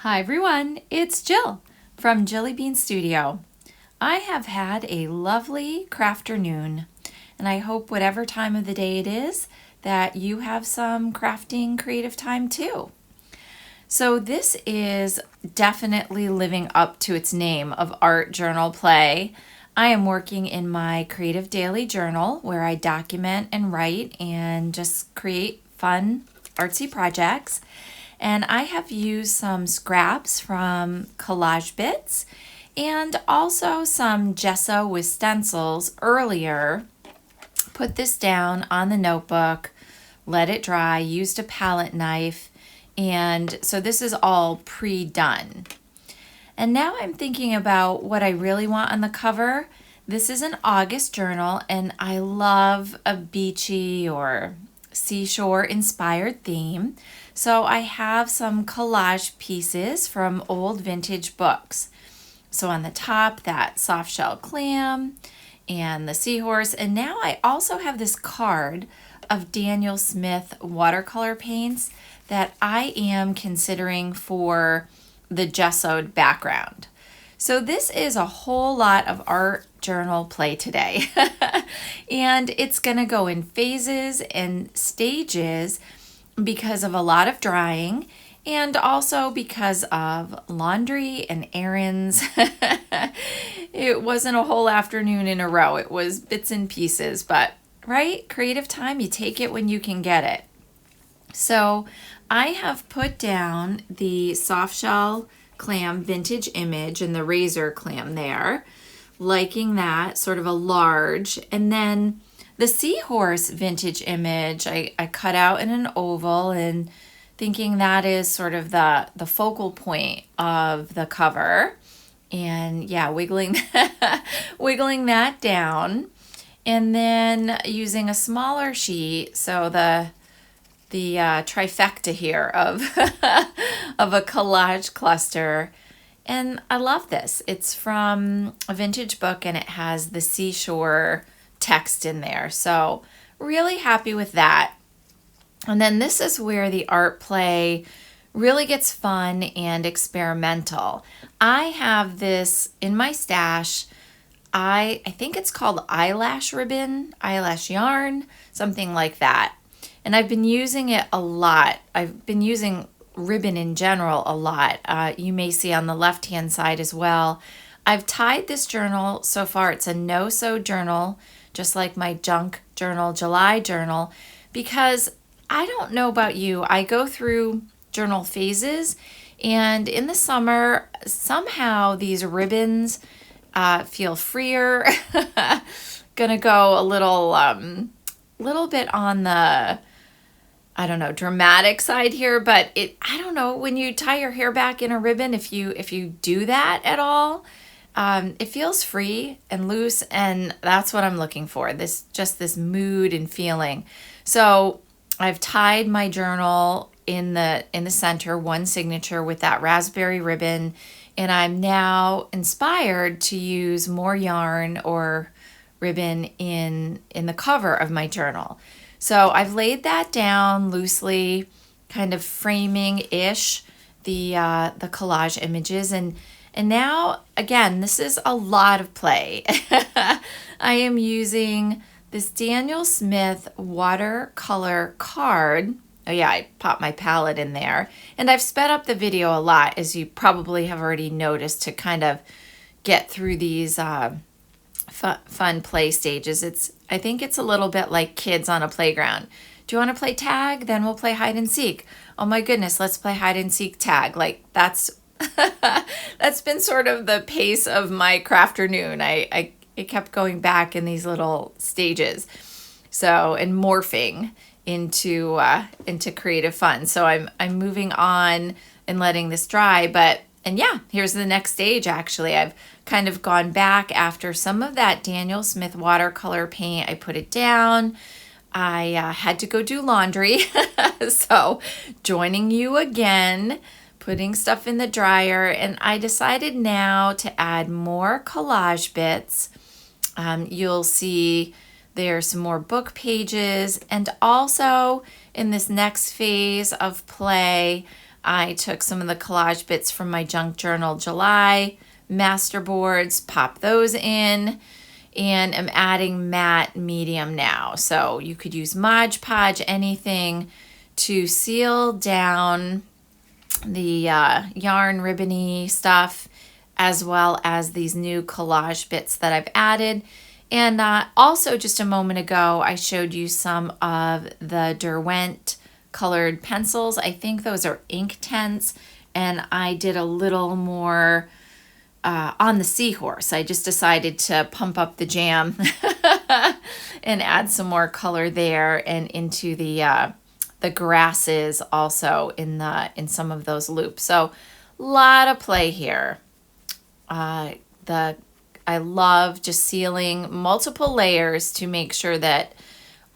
Hi everyone, it's Jill from Jilly Bean Studio. I have had a lovely crafternoon, and I hope whatever time of the day it is that you have some crafting creative time too. So this is definitely living up to its name of art journal play. I am working in my creative daily journal where I document and write and just create fun artsy projects. And I have used some scraps from collage bits and also some gesso with stencils earlier. Put this down on the notebook, let it dry, used a palette knife, and so this is all pre-done. And now I'm thinking about what I really want on the cover. This is an August journal, and I love a beachy or seashore inspired theme. So I have some collage pieces from old vintage books. So on the top, that soft shell clam and the seahorse. And now I also have this card of Daniel Smith watercolor paints that I am considering for the gessoed background. So this is a whole lot of art journal play today. And it's gonna go in phases and stages because of a lot of drying and also because of laundry and errands. It wasn't a whole afternoon in a row. It was bits and pieces, but right? Creative time, you take it when you can get it. So I have put down the soft shell clam vintage image and the razor clam there, liking that, sort of a large. And then the seahorse vintage image I cut out in an oval and thinking that is sort of the focal point of the cover. And yeah, wiggling wiggling that down. And then using a smaller sheet, so the trifecta here of of a collage cluster. And I love this. It's from a vintage book and it has the seashore text in there. So really happy with that. And then this is where the art play really gets fun and experimental. I have this in my stash. I think it's called eyelash ribbon, eyelash yarn, something like that. And I've been using it a lot. I've been using ribbon in general a lot. You may see on the left-hand side as well. I've tied this journal so far. It's a no-sew journal, just like my junk journal, July journal, because I don't know about you. I go through journal phases, and in the summer, somehow these ribbons feel freer. Gonna go a little bit on the, I don't know, dramatic side here, but I don't know, when you tie your hair back in a ribbon, if you do that at all, it feels free and loose, and that's what I'm looking for. Just this mood and feeling. So I've tied my journal in the center, one signature with that raspberry ribbon, and I'm now inspired to use more yarn or ribbon in the cover of my journal. So I've laid that down loosely, kind of framing-ish the collage images, and now, again, this is a lot of play. I am using this Daniel Smith watercolor card. Oh yeah, I popped my palette in there. And I've sped up the video a lot, as you probably have already noticed, to kind of get through these fun play stages. I think it's a little bit like kids on a playground. Do you want to play tag? Then we'll play hide and seek. Oh my goodness, let's play hide and seek tag. Like that's that's been sort of the pace of my crafternoon. It kept going back in these little stages. So, and morphing into creative fun. So I'm moving on and letting this dry, and yeah, here's the next stage. Actually, I've kind of gone back after some of that Daniel Smith watercolor paint. I put it down. I had to go do laundry. So joining you again, putting stuff in the dryer, and I decided now to add more collage bits. You'll see there's some more book pages, and also in this next phase of play, I took some of the collage bits from my junk journal July master boards, pop those in, and I'm adding matte medium now. So you could use Mod Podge, anything to seal down the yarn ribbony stuff, as well as these new collage bits that I've added. And also just a moment ago, I showed you some of the Derwent colored pencils. I think those are Inktense, and I did a little more on the seahorse. I just decided to pump up the jam and add some more color there, and into the grasses also in some of those loops. So a lot of play here. I love just sealing multiple layers to make sure that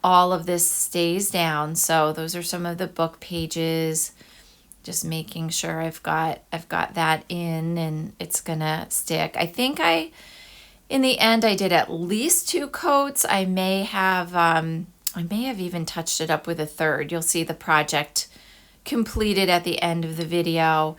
all of this stays down. So those are some of the book pages. Just making sure I've got that in and it's gonna stick. I think in the end I did at least 2 coats. I may have even touched it up with a third. You'll see the project completed at the end of the video.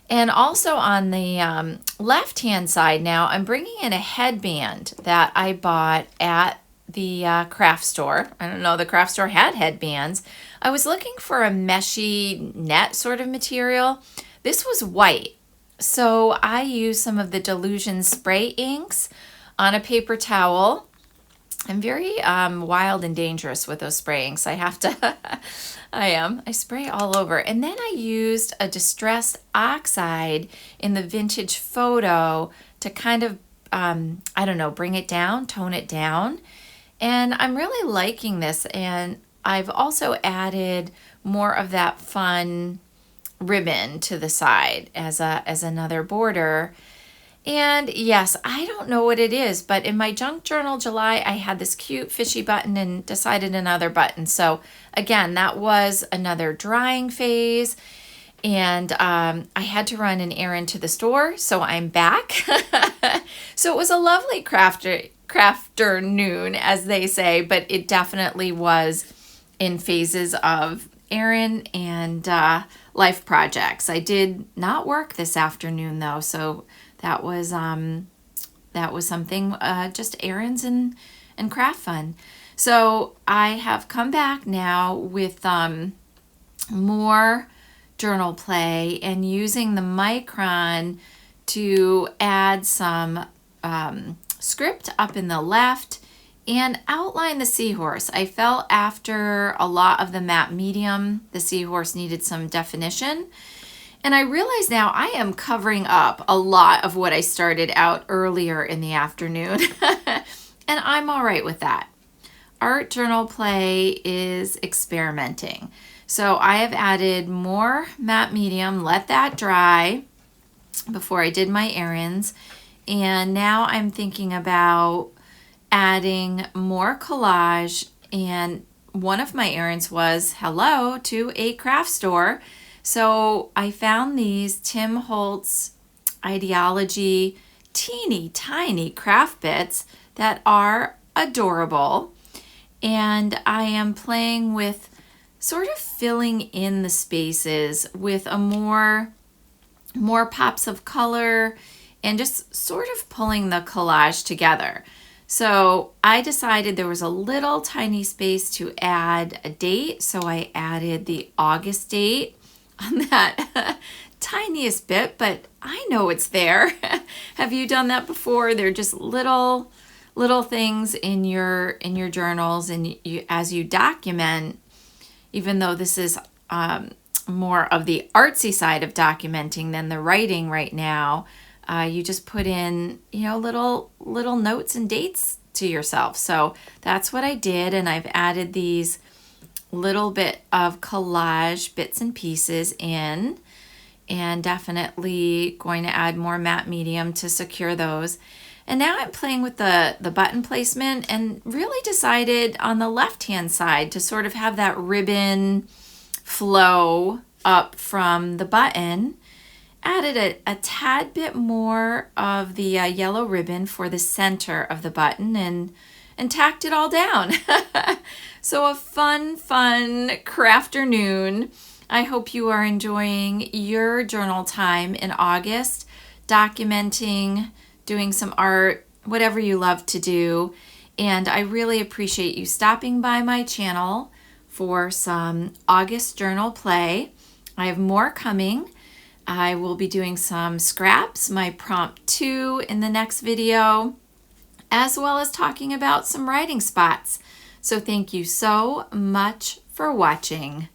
And also on the left-hand side now, I'm bringing in a headband that I bought at the craft store. I don't know, the craft store had headbands. I was looking for a meshy net sort of material. This was white. So I used some of the Delusion spray inks on a paper towel. I'm very wild and dangerous with those spray inks. I have to, I spray all over. And then I used a distressed oxide in the vintage photo to kind of, I don't know, bring it down, tone it down. And I'm really liking this. And I've also added more of that fun ribbon to the side as another border. And yes, I don't know what it is, but in my junk journal July, I had this cute fishy button and decided another button. So again, that was another drying phase. And I had to run an errand to the store, so I'm back. So it was a lovely crafternoon, as they say, but it definitely was in phases of errand and life projects. I did not work this afternoon though, so that was something, just errands and craft fun. So I have come back now with more journal play and using the Micron to add some script up in the left and outline the seahorse. I felt after a lot of the matte medium, the seahorse needed some definition. And I realize now I am covering up a lot of what I started out earlier in the afternoon. And I'm all right with that. Art journal play is experimenting. So I have added more matte medium, let that dry before I did my errands. And now I'm thinking about adding more collage. And one of my errands was hello to a craft store. So I found these Tim Holtz Ideology teeny tiny craft bits that are adorable. And I am playing with sort of filling in the spaces with a more pops of color and just sort of pulling the collage together. So I decided there was a little tiny space to add a date. So I added the August date on that tiniest bit, but I know it's there. Have you done that before? They're just little things in your journals, and as you document, even though this is more of the artsy side of documenting than the writing right now, you just put in, little notes and dates to yourself. So that's what I did, and I've added these little bit of collage bits and pieces in, and definitely going to add more matte medium to secure those. And now I'm playing with the button placement and really decided on the left-hand side to sort of have that ribbon flow up from the button. Added a tad bit more of the yellow ribbon for the center of the button and tacked it all down. So a fun crafternoon. I hope you are enjoying your journal time in August, documenting, doing some art, whatever you love to do. And I really appreciate you stopping by my channel for some August journal play. I have more coming. I will be doing some scraps, my prompt 2 in the next video, as well as talking about some writing spots. So thank you so much for watching.